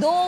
2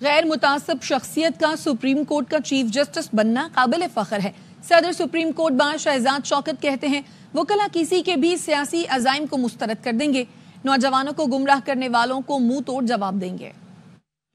غیر متعصب شخصیت کا سپریم کورٹ کا چیف جسٹس بننا قابل فخر ہے. صدر سپریم کورٹ بار شہزاد شوکت کہتے ہیں وکلا کسی کے بھی سیاسی عزائم کو مسترد کر دیں گے, نوجوانوں کو گمراہ کرنے والوں کو منہ توڑ جواب دیں گے.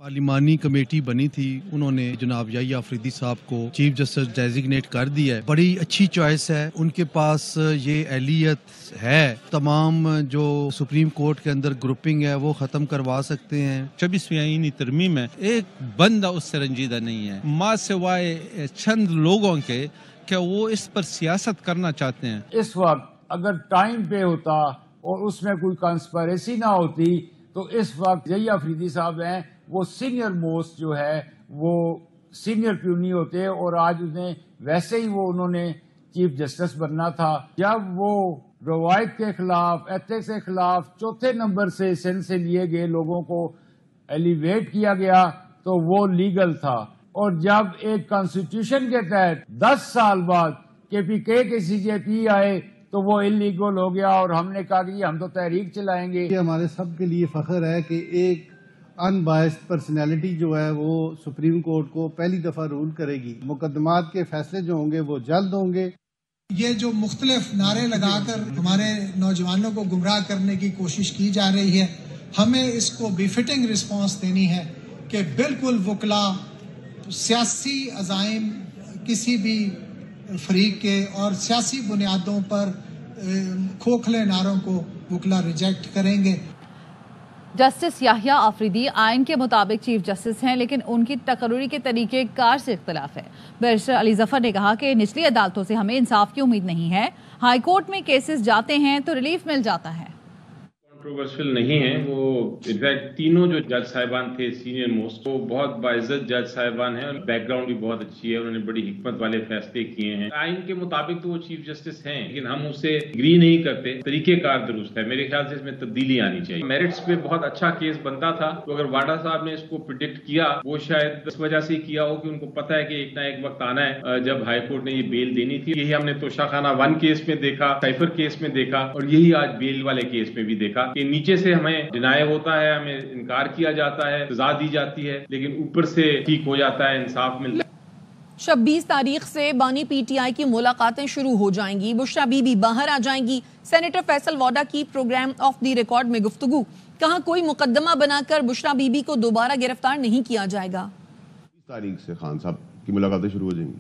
پارلیمانی کمیٹی بنی تھی, انہوں نے جناب یحییٰ آفریدی صاحب کو چیف جسٹس ڈیزیگنیٹ کر دیا ہے. بڑی اچھی چوائس ہے, ان کے پاس یہ اہلیت ہے. تمام جو سپریم کورٹ کے اندر گروپنگ ہے وہ ختم کروا سکتے ہیں. 26ویں آئینی ترمیم ہے, ایک بندہ اس سے رنجیدہ نہیں ہے ماں سوائے چند لوگوں کے کہ وہ اس پر سیاست کرنا چاہتے ہیں. اس وقت اگر ٹائم پہ ہوتا اور اس میں کوئی کانسپریسی نہ ہوتی تو اس وقت یحییٰ آفریدی صاحب ہیں وہ سینئر موسٹ جو ہے وہ سینئر کیوں نہیں ہوتے, اور آج انہیں ویسے ہی انہوں نے چیف جسٹس بننا تھا. جب وہ روایت کے خلاف, ایتھکس کے خلاف چوتھے نمبر سے سندھ سے لیے گئے لوگوں کو ایلیویٹ کیا گیا تو وہ لیگل تھا, اور جب ایک کانسٹیٹیوشن کے تحت 10 سال بعد KPK کے CJP آئے تو وہ انلیگل ہو گیا, اور ہم نے کہا کہ ہم تو تحریک چلائیں گے. یہ ہمارے سب کے لیے فخر ہے کہ ایک ان بائسڈ پرسنالٹی جو ہے وہ سپریم کورٹ کو پہلی دفعہ رول کرے گی. مقدمات کے فیصلے جو ہوں گے وہ جلد ہوں گے. یہ جو مختلف نعرے لگا کر ہمارے نوجوانوں کو گمراہ کرنے کی کوشش کی جا رہی ہے, ہمیں اس کو بی فٹنگ رسپانس دینی ہے کہ بالکل وکلا سیاسی عزائم کسی بھی فریق کے اور سیاسی بنیادوں پر کھوکھلے نعروں کو وکلا ریجیکٹ کریں گے. جسٹس یحییٰ آفریدی آئین کے مطابق چیف جسٹس ہیں, لیکن ان کی تقرری کے طریقے کار سے اختلاف ہے. بیرسٹر علی ظفر نے کہا کہ نچلی عدالتوں سے ہمیں انصاف کی امید نہیں ہے. ہائی کورٹ میں کیسز جاتے ہیں تو ریلیف مل جاتا ہے. کنٹروورشل نہیں ہے وہ, انفیکٹ تینوں جو جج صاحبان تھے سینئر موسٹ وہ بہت باعزت جج صاحبان ہیں, اور بیک گراؤنڈ بھی بہت اچھی ہے, انہوں نے بڑی حکمت والے فیصلے کیے ہیں. آئین کے مطابق تو وہ چیف جسٹس ہیں, لیکن ہم اس سے اگری نہیں کرتے. طریقہ کار درست ہے, میرے خیال سے اس میں تبدیلی آنی چاہیے. میرٹس پہ بہت اچھا کیس بنتا تھا, تو اگر واڈا صاحب نے اس کو پریڈکٹ کیا وہ شاید اس وجہ سے کیا ہو کہ ان کو پتا ہے کہ ایک نہ ایک وقت آنا ہے جب ہائی کورٹ نے یہ بیل دینی تھی. یہی ہم نے توشہ خانہ 1 کیس میں دیکھا, سائفر کیس میں دیکھا, اور یہی آج بیل والے کیس میں بھی دیکھا کہ نیچے سے ہمیں ڈینائی ہوتا ہے, ہمیں انکار کیا جاتا ہے, سزا دی جاتی ہے, لیکن اوپر سے ٹھیک ہو جاتا ہے, انصاف ملتا ہے. 26 تاریخ سے بانی PTI کی ملاقاتیں شروع ہو جائیں گی. بشرا بی بی باہر آ جائیں گی. سینیٹر فیصل واڈا کی پروگرام آف دی ریکارڈ میں گفتگو, کہاں کوئی مقدمہ بنا کر بشرا بی بی کو دوبارہ گرفتار نہیں کیا جائے گا. 26 تاریخ سے خان صاحب کی ملاقاتیں شروع ہو جائیں گی.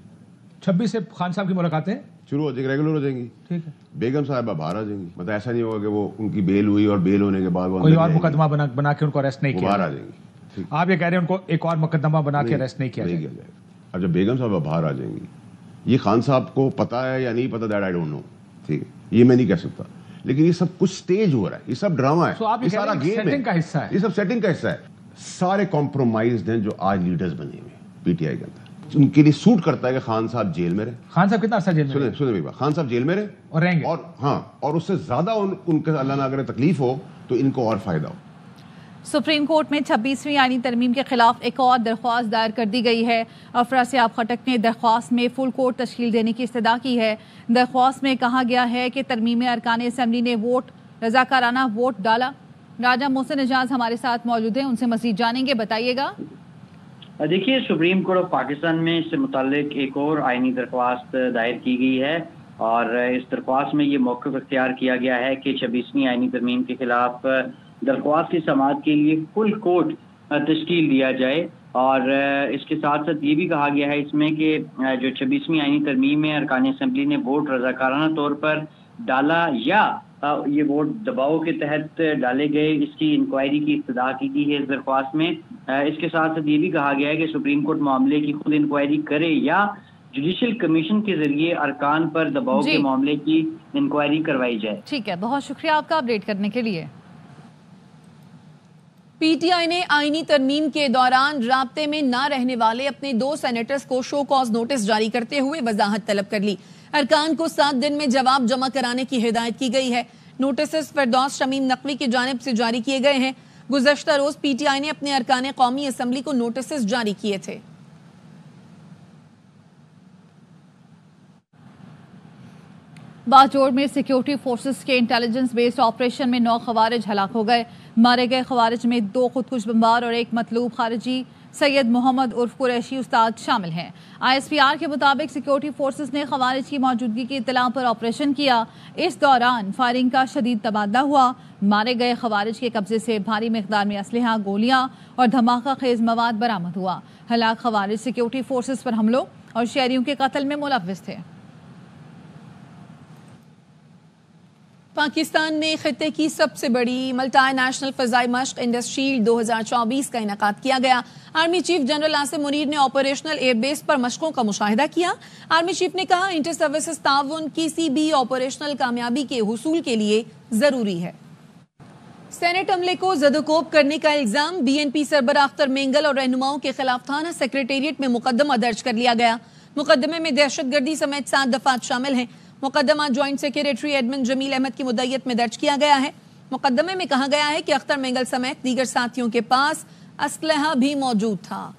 26 سے خان صاحب کی ملاقاتیں شروع ہو جائیں گی, ریگولر ہو جائیں گی. ٹھیک ہے. بیگم صاحبہ باہر آ جائیں گی. مطلب ایسا نہیں ہوگا کہ وہ ان کی بیل ہوئی اور بیل ہونے کے بعد کوئی اور مقدمہ بنا کے ان کو اریسٹ نہیں کیا, باہر آ جائیں گی. آپ یہ کہہ رہے ہیں ان کو ایک اور مقدمہ بنا کے اریسٹ نہیں کیا جائے گا. اب جب بیگم صاحبہ باہر آ جائیں گی, یہ خان صاحب کو پتا ہے یا نہیں پتا, دیٹ آئی ڈونٹ نو. ٹھیک ہے, یہ میں نہیں کہہ سکتا, لیکن یہ سب کچھ سٹیج ہو رہا ہے, یہ سب ڈرامہ ہے, یہ سارا گیم ہے, یہ سب سیٹنگ کا حصہ ہے. سارے کمپرومائزڈ ہیں جو آج لیڈرز بنے ہوئے PTI کے اندر. ان کے لیے سوٹ کرتا ہے کہ خان صاحب جیل میں رہے. خان صاحب کتنا عرصہ جیل میں سنیں خان صاحب جیل میں رہے اور رہیں گے, اور ہاں, اور اس سے زیادہ ان کے اللہ نہ اگر تکلیف ہو تو ان کو اور فائدہ ہو. سپریم کورٹ میں 26ویں آئینی ترمیم کے خلاف ایک اور درخواست دائر کر دی گئی ہے. افراسیاب خٹک نے درخواست میں فل کورٹ تشکیل دینے کی استدعا کی ہے. درخواست میں کہا گیا ہے کہ ترمیم ارکان اسمبلی نے رضاکارانہ ووٹ ڈالا. راجہ محسن اعجاز ہمارے ساتھ موجود ہیں, ان سے مزید جانیں گے, بتائیے گا. دیکھیے, سپریم کورٹ آف پاکستان میں اس سے متعلق ایک اور آئینی درخواست دائر کی گئی ہے, اور اس درخواست میں یہ موقف اختیار کیا گیا ہے کہ 26ویں آئینی ترمیم کے خلاف درخواست کی سماعت کے لیے فل کورٹ تشکیل دیا جائے. اور اس کے ساتھ ساتھ یہ بھی کہا گیا ہے اس میں کہ جو 26ویں آئینی ترمیم میں ارکان اسمبلی نے ووٹ رضاکارانہ طور پر ڈالا یا یہ ووٹ دباؤ کے تحت ڈالے گئے, اس کی انکوائری کی استدعا کی گئی ہے اس درخواست میں. اس کے ساتھ ساتھ یہ بھی کہا گیا ہے کہ سپریم کورٹ معاملے کی خود انکوائری کرے یا جوڈیشل کمیشن کے ذریعے ارکان پر دباؤ کے معاملے کی انکوائری کروائی جائے. ٹھیک ہے, بہت شکریہ آپ کا اپڈیٹ کرنے کے لیے. PTI نے آئینی ترمیم کے دوران رابطے میں نہ رہنے والے اپنے 2 سینیٹرز کو شو کاز نوٹس جاری کرتے ہوئے وضاحت طلب کر لی. ارکان کو 7 دن میں جواب جمع کرانے کی ہدایت کی گئی ہے. نوٹسز فردوس شمیم نقوی کی جانب سے جاری کیے گئے ہیں. گزشتہ روز PTI نے اپنے ارکان قومی اسمبلی کو نوٹسز جاری کیے تھے. باجوڑ میں سیکیورٹی فورسز کے انٹیلیجنس بیسڈ آپریشن میں 9 خوارج ہلاک ہو گئے. مارے گئے خوارج میں 2 خودکش بمبار اور 1 مطلوب خارجی سید محمد عرف قریشی استاد شامل ہیں. ISPR کے مطابق سیکیورٹی فورسز نے خوارج کی موجودگی کی اطلاع پر آپریشن کیا. اس دوران فائرنگ کا شدید تبادلہ ہوا. مارے گئے خوارج کے قبضے سے بھاری مقدار میں اسلحہ، گولیاں اور دھماکہ خیز مواد برآمد ہوا. ہلاک خوارج سیکیورٹی فورسز پر حملوں اور شہریوں کے قتل میں ملوث تھے. پاکستان میں خطے کی سب سے بڑی ملٹی نیشنل فضائی مشق انڈس شیلڈ 2024 کا انعقاد کیا گیا. Army chief general Asim Munir نے آپریشنل ایئر بیس پر مشقوں کا مشاہدہ کیا. آرمی چیف نے کہا انٹر سروسز تعاون کسی بھی آپریشنل کامیابی کے حصول کے لیے ضروری ہے. سینٹ عملے کو زدوکوب کرنے کا الزام BNP سربراہ اختر مینگل اور رہنماؤں کے خلاف تھانہ سیکریٹریٹ میں مقدمہ درج کر لیا گیا. مقدمے میں دہشت گردی سمیت 7 دفعات شامل ہیں. مقدمہ جوائنٹ سیکریٹری ایڈمن جمیل احمد کی مدعیت میں درج کیا گیا ہے. مقدمے میں کہا گیا ہے کہ اختر مینگل سمیت دیگر ساتھیوں کے پاس اسلحہ بھی موجود تھا.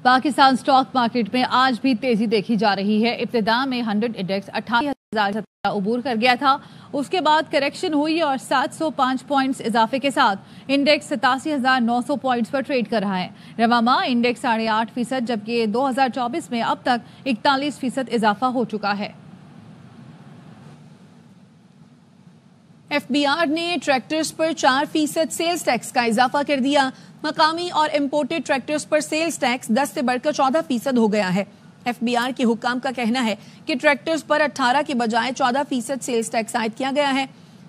پاکستان سٹاک مارکیٹ میں آج بھی تیزی دیکھی جا رہی ہے. ابتدا میں 100 انڈیکس 28,000 عبور کر گیا تھا. اس کے بعد کریکشن ہوئی اور 705 پوائنٹس اضافے کے ساتھ انڈیکس 87,900 پوائنٹس پر ٹریڈ کر رہا ہے. رواں ماہ انڈیکس 8.5%، جبکہ 2024 میں اب تک 41% اضافہ ہو چکا ہے. FBR نے ٹریکٹرز پر 4% سیلز ٹیکس کا اضافہ کر دیا. مقامی اور امپورٹڈ ٹریکٹرز پر سیلز ٹیکس 10 سے بڑھ کر 14% ہو گیا ہے. FBR کے حکام کا کہنا ہے کہ ٹریکٹرز پر 18 کے بجائے 14% سیلز ٹیکس عائد کیا گیا ہے.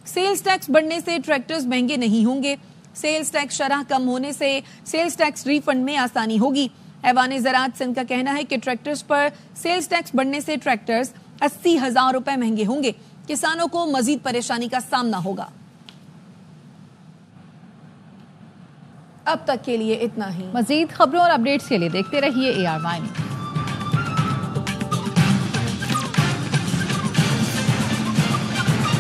سیلز ٹیکس بڑھنے سے ٹریکٹرز مہنگے نہیں ہوں گے. سیلز ٹیکس شرح کم ہونے سے سیلز ٹیکس ری فنڈ میں آسانی ہوگی. ایوان زراعت سندھ کا کہنا ہے کہ ٹریکٹرز پر سیلز ٹیکس بڑھنے سے ٹریکٹرز 80,000 روپے مہنگے ہوں گے. کسانوں کو مزید پریشانی کا سامنا ہوگا. اب تک کے لیے اتنا ہی. مزید خبروں اور اپڈیٹس کے لیے دیکھتے رہیے AR9.